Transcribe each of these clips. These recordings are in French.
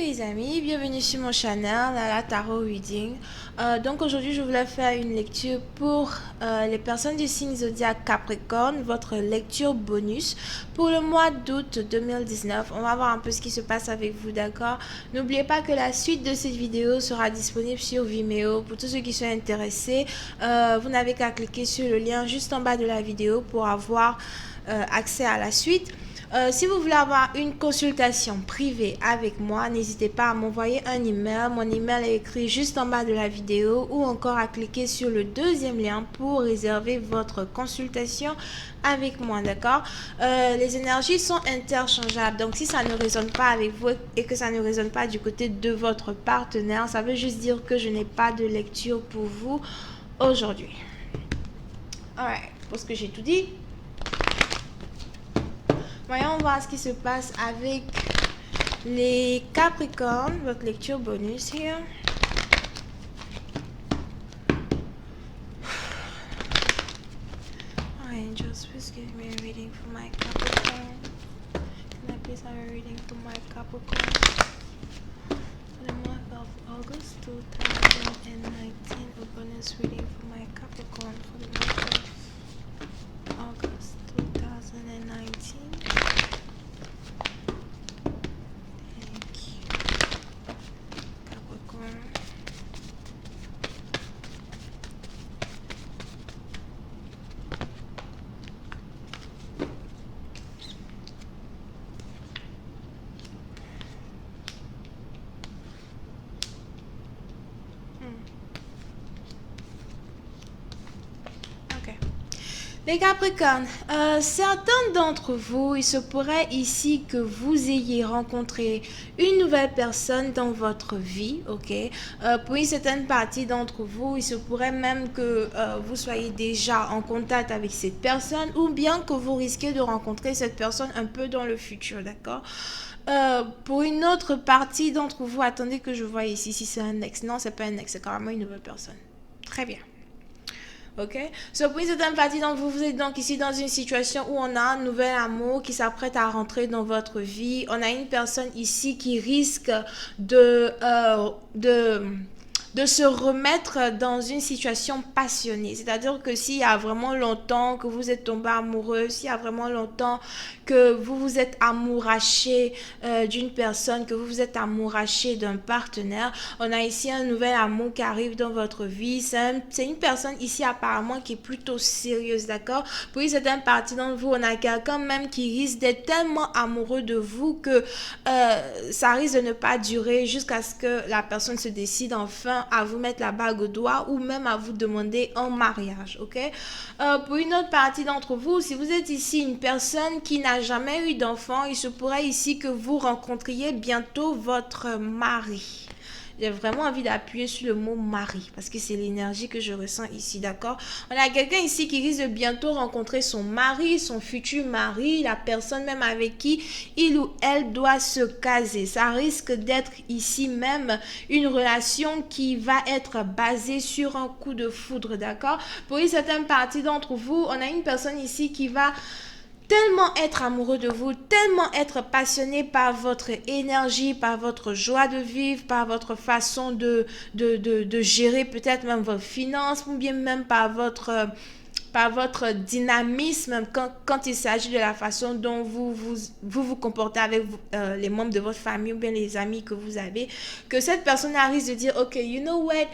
les amis, bienvenue sur mon channel la Tarot Reading. Donc aujourd'hui je voulais faire une lecture pour les personnes du signe zodiaque Capricorne, votre lecture bonus pour le mois d'août 2019. On va voir un peu ce qui se passe avec vous, d'accord? N'oubliez pas que la suite de cette vidéo sera disponible sur Vimeo pour tous ceux qui sont intéressés. Vous n'avez qu'à cliquer sur le lien juste en bas de la vidéo pour avoir accès à la suite. Si vous voulez avoir une consultation privée avec moi, n'hésitez pas à m'envoyer un email. Mon email est écrit juste en bas de la vidéo ou encore à cliquer sur le deuxième lien pour réserver votre consultation avec moi, d'accord? Les énergies sont interchangeables, donc si ça ne résonne pas avec vous et que ça ne résonne pas du côté de votre partenaire, ça veut juste dire que je n'ai pas de lecture pour vous aujourd'hui. Alright, je pense que j'ai tout dit. Voyons voir ce qui se passe avec les Capricornes, votre lecture bonus here. Oh, angels, please give me a reading for my Capricorn. Can I please have a reading for my Capricorn? For the month of August 2019, a bonus reading for my Capricorn for the month of August 2019. Les Capricornes, certains d'entre vous, il se pourrait ici que vous ayez rencontré une nouvelle personne dans votre vie, ok? Pour une certaine partie d'entre vous, il se pourrait même que vous soyez déjà en contact avec cette personne ou bien que vous risquez de rencontrer cette personne un peu dans le futur, d'accord? Pour une autre partie d'entre vous, attendez que je vois ici si c'est un ex. Non, c'est pas un ex, c'est carrément une nouvelle personne. Très bien. Ok, so, pour une certaine partie d'entre vous, vous êtes donc ici dans une situation où on a un nouvel amour qui s'apprête à rentrer dans votre vie. On a une personne ici qui risque de se remettre dans une situation passionnée. C'est-à-dire que s'il y a vraiment longtemps que vous êtes tombé amoureux, s'il y a vraiment longtemps que vous vous êtes amouraché d'une personne, que vous vous êtes amouraché d'un partenaire, on a ici un nouvel amour qui arrive dans votre vie. C'est une personne ici apparemment qui est plutôt sérieuse, d'accord? Pour une certaine partie d'entre vous, on a quelqu'un même qui risque d'être tellement amoureux de vous que ça risque de ne pas durer jusqu'à ce que la personne se décide enfin à vous mettre la bague au doigt ou même à vous demander en mariage, ok? Pour une autre partie d'entre vous, si vous êtes ici une personne qui n'a jamais eu d'enfant, il se pourrait ici que vous rencontriez bientôt votre mari. J'ai vraiment envie d'appuyer sur le mot mari parce que c'est l'énergie que je ressens ici, d'accord? On a quelqu'un ici qui risque de bientôt rencontrer son mari, son futur mari, la personne même avec qui il ou elle doit se caser. Ça risque d'être ici même une relation qui va être basée sur un coup de foudre, d'accord? Pour une certaine partie d'entre vous, on a une personne ici qui va tellement être amoureux de vous, tellement être passionné par votre énergie, par votre joie de vivre, par votre façon de gérer peut-être même vos finances ou bien même par votre dynamisme quand il s'agit de la façon dont vous comportez avec les membres de votre famille ou bien les amis que vous avez, que cette personne risque de dire, ok, you know what,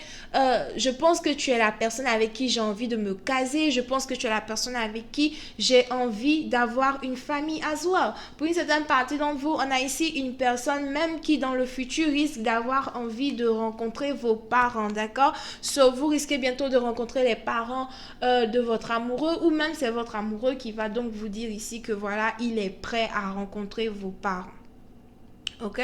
je pense que tu es la personne avec qui j'ai envie de me caser, je pense que tu es la personne avec qui j'ai envie d'avoir une famille as well. Pour une certaine partie d'entre vous, on a ici une personne même qui dans le futur risque d'avoir envie de rencontrer vos parents, d'accord? So, vous risquez bientôt de rencontrer les parents de votre amoureux ou même c'est votre amoureux qui va donc vous dire ici que voilà, il est prêt à rencontrer vos parents. Ok?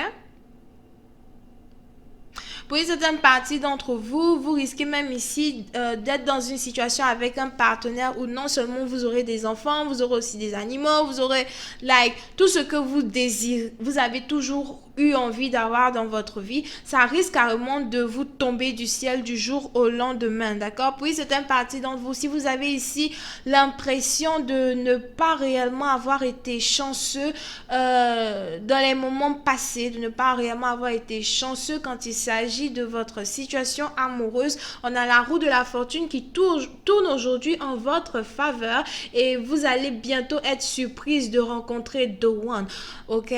Pour une certaine partie d'entre vous, vous risquez même ici d'être dans une situation avec un partenaire où non seulement vous aurez des enfants, vous aurez aussi des animaux, vous aurez tout ce que vous désirez, vous avez toujours eu envie d'avoir dans votre vie, ça risque carrément de vous tomber du ciel du jour au lendemain, d'accord? Puis c'est un parti d'entre vous, si vous avez ici l'impression de ne pas réellement avoir été chanceux dans les moments passés, de ne pas réellement avoir été chanceux quand il s'agit de votre situation amoureuse, on a la roue de la fortune qui tourne aujourd'hui en votre faveur et vous allez bientôt être surprise de rencontrer The One, ok?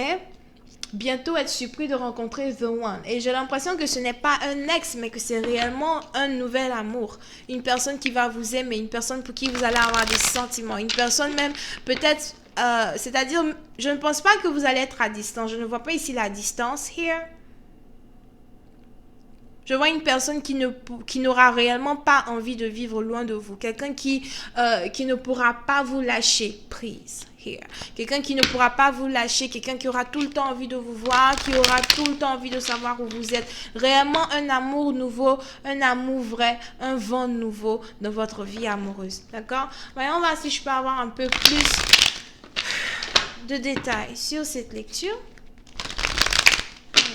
Bientôt être surpris de rencontrer The One. Et j'ai l'impression que ce n'est pas un ex, mais que c'est réellement un nouvel amour. Une personne qui va vous aimer, une personne pour qui vous allez avoir des sentiments, une personne même peut-être, c'est-à-dire, je ne pense pas que vous allez être à distance. Je ne vois pas ici la distance, here. Je vois une personne qui n'aura réellement pas envie de vivre loin de vous. Quelqu'un qui ne pourra pas vous lâcher prise. Here. Quelqu'un qui ne pourra pas vous lâcher. Quelqu'un qui aura tout le temps envie de vous voir. Qui aura tout le temps envie de savoir où vous êtes. Réellement un amour nouveau. Un amour vrai. Un vent nouveau dans votre vie amoureuse. D'accord? Voyons voir si je peux avoir un peu plus de détails sur cette lecture.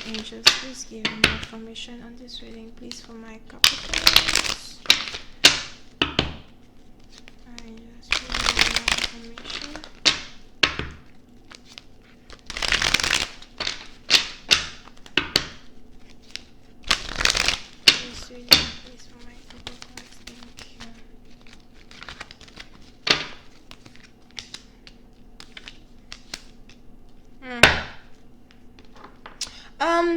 Angels, please give me information on this reading, please, for my Capricorns. Angels, please give me information. This reading, please, for my Capricorns. Thank you.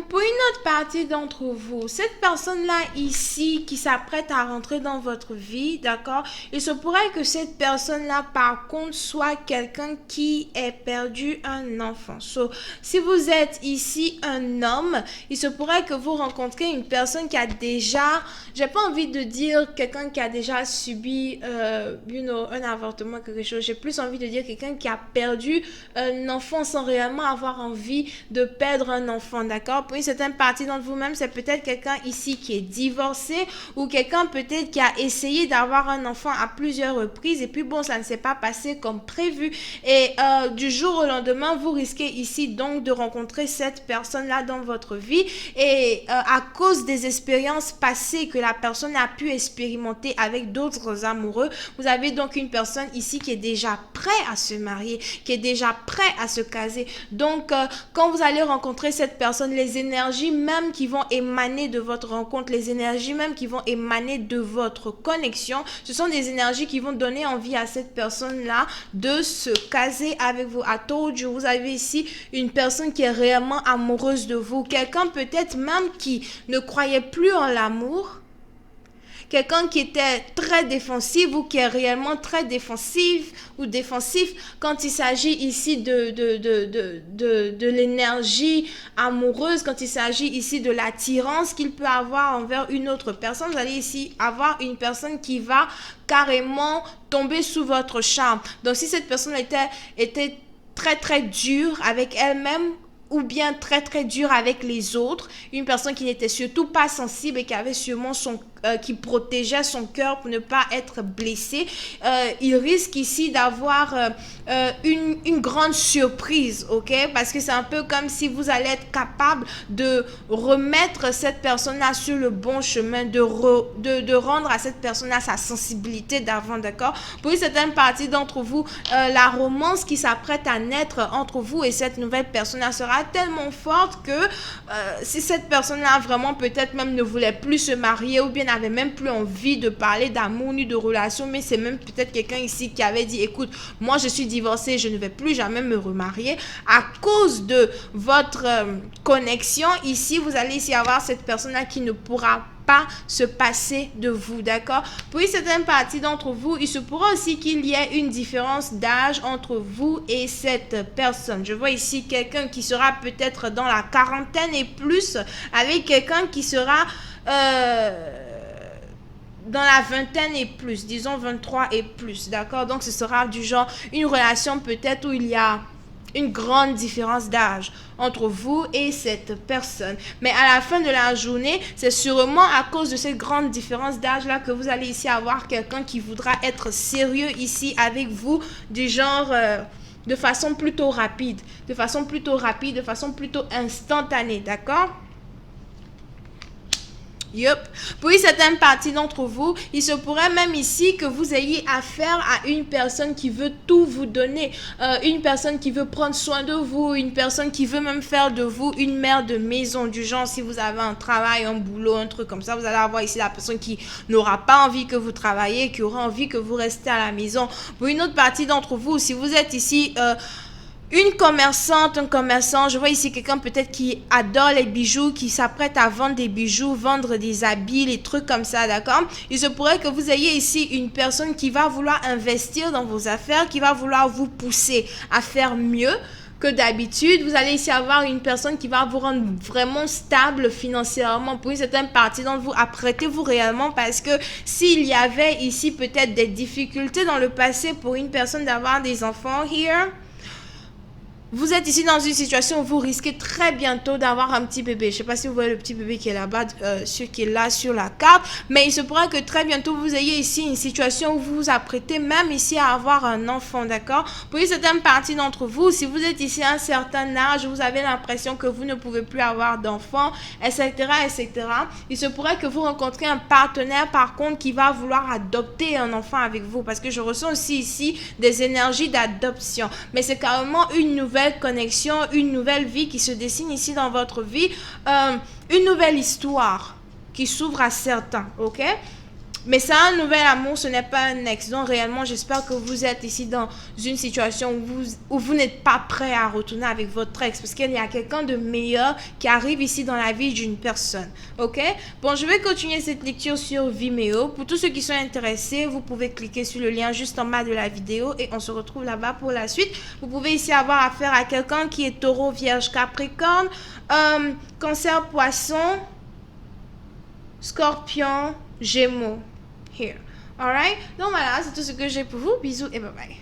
Pour une autre partie d'entre vous, cette personne-là ici qui s'apprête à rentrer dans votre vie, d'accord, il se pourrait que cette personne-là, par contre, soit quelqu'un qui ait perdu un enfant. So, si vous êtes ici un homme, il se pourrait que vous rencontrez une personne qui a déjà, j'ai pas envie de dire quelqu'un qui a déjà subi un avortement, quelque chose. J'ai plus envie de dire quelqu'un qui a perdu un enfant sans réellement avoir envie de perdre un enfant, d'accord? Pour une certaine partie d'entre vous-même, c'est peut-être quelqu'un ici qui est divorcé ou quelqu'un peut-être qui a essayé d'avoir un enfant à plusieurs reprises et puis bon, ça ne s'est pas passé comme prévu et du jour au lendemain, vous risquez ici donc de rencontrer cette personne-là dans votre vie et à cause des expériences passées que la personne a pu expérimenter avec d'autres amoureux, vous avez donc une personne ici qui est déjà prêt à se marier, qui est déjà prêt à se caser. Donc, quand vous allez rencontrer cette personne, les énergies même qui vont émaner de votre rencontre, les énergies même qui vont émaner de votre connexion, ce sont des énergies qui vont donner envie à cette personne-là de se caser avec vous. À told you, vous avez ici une personne qui est réellement amoureuse de vous, quelqu'un peut-être même qui ne croyait plus en l'amour, quelqu'un qui était très défensif ou qui est réellement très défensif ou défensif quand il s'agit ici de l'énergie amoureuse, quand il s'agit ici de l'attirance qu'il peut avoir envers une autre personne. Vous allez ici avoir une personne qui va carrément tomber sous votre charme. Donc si cette personne était très très dure avec elle-même, ou bien très très dure avec les autres, une personne qui n'était surtout pas sensible et qui avait sûrement qui protégeait son cœur pour ne pas être blessé, il risque ici d'avoir une grande surprise, ok? Parce que c'est un peu comme si vous allez être capable de remettre cette personne-là sur le bon chemin, de rendre à cette personne-là sa sensibilité d'avant, d'accord? Pour une certaine partie d'entre vous, la romance qui s'apprête à naître entre vous et cette nouvelle personne-là sera tellement forte que si cette personne-là vraiment peut-être même ne voulait plus se marier ou bien n'avait même plus envie de parler d'amour ni de relation, mais c'est même peut-être quelqu'un ici qui avait dit écoute, moi je suis divorcée, je ne vais plus jamais me remarier, à cause de votre connexion ici, vous allez ici avoir cette personne-là qui ne pourra pas se passer de vous, d'accord? Pour une certaine partie d'entre vous, il se pourra aussi qu'il y ait une différence d'âge entre vous et cette personne. Je vois ici quelqu'un qui sera peut-être dans la quarantaine et plus, avec quelqu'un qui sera dans la vingtaine et plus, disons 23 et plus, d'accord? Donc ce sera du genre une relation peut-être où il y a une grande différence d'âge entre vous et cette personne. Mais à la fin de la journée, c'est sûrement à cause de cette grande différence d'âge-là que vous allez ici avoir quelqu'un qui voudra être sérieux ici avec vous, du genre... de façon plutôt rapide, de façon plutôt instantanée, d'accord? Yup. Pour une certaine partie d'entre vous, il se pourrait même ici que vous ayez affaire à une personne qui veut tout vous donner, une personne qui veut prendre soin de vous, une personne qui veut même faire de vous une mère de maison, du genre si vous avez un travail, un boulot, un truc comme ça, vous allez avoir ici la personne qui n'aura pas envie que vous travaillez, qui aura envie que vous restez à la maison. Pour une autre partie d'entre vous, si vous êtes ici... une commerçante, un commerçant, je vois ici quelqu'un peut-être qui adore les bijoux, qui s'apprête à vendre des bijoux, vendre des habits, les trucs comme ça, d'accord? Il se pourrait que vous ayez ici une personne qui va vouloir investir dans vos affaires, qui va vouloir vous pousser à faire mieux que d'habitude. Vous allez ici avoir une personne qui va vous rendre vraiment stable financièrement. Pour une certaine partie d'entre vous, apprêtez-vous réellement parce que s'il y avait ici peut-être des difficultés dans le passé pour une personne d'avoir des enfants, here... Vous êtes ici dans une situation où vous risquez très bientôt d'avoir un petit bébé. Je ne sais pas si vous voyez le petit bébé qui est là-bas, ce qui est là sur la carte. Mais il se pourrait que très bientôt, vous ayez ici une situation où vous vous apprêtez même ici à avoir un enfant, d'accord? Pour une certaine partie d'entre vous, si vous êtes ici à un certain âge, vous avez l'impression que vous ne pouvez plus avoir d'enfant, etc., etc. Il se pourrait que vous rencontrez un partenaire, par contre, qui va vouloir adopter un enfant avec vous. Parce que je ressens aussi ici des énergies d'adoption. Mais c'est carrément une nouvelle connexion, une nouvelle vie qui se dessine ici dans votre vie, une nouvelle histoire qui s'ouvre à certains, ok? Mais c'est un nouvel amour, ce n'est pas un ex. Donc réellement, j'espère que vous êtes ici dans une situation où vous n'êtes pas prêt à retourner avec votre ex. Parce qu'il y a quelqu'un de meilleur qui arrive ici dans la vie d'une personne. Ok? Bon, je vais continuer cette lecture sur Vimeo. Pour tous ceux qui sont intéressés, vous pouvez cliquer sur le lien juste en bas de la vidéo. Et on se retrouve là-bas pour la suite. Vous pouvez ici avoir affaire à quelqu'un qui est taureau, vierge, capricorne, cancer, poisson, scorpion, gémeaux. Here. Alright? Donc voilà, c'est tout ce que j'ai pour vous. Bisous et bye bye.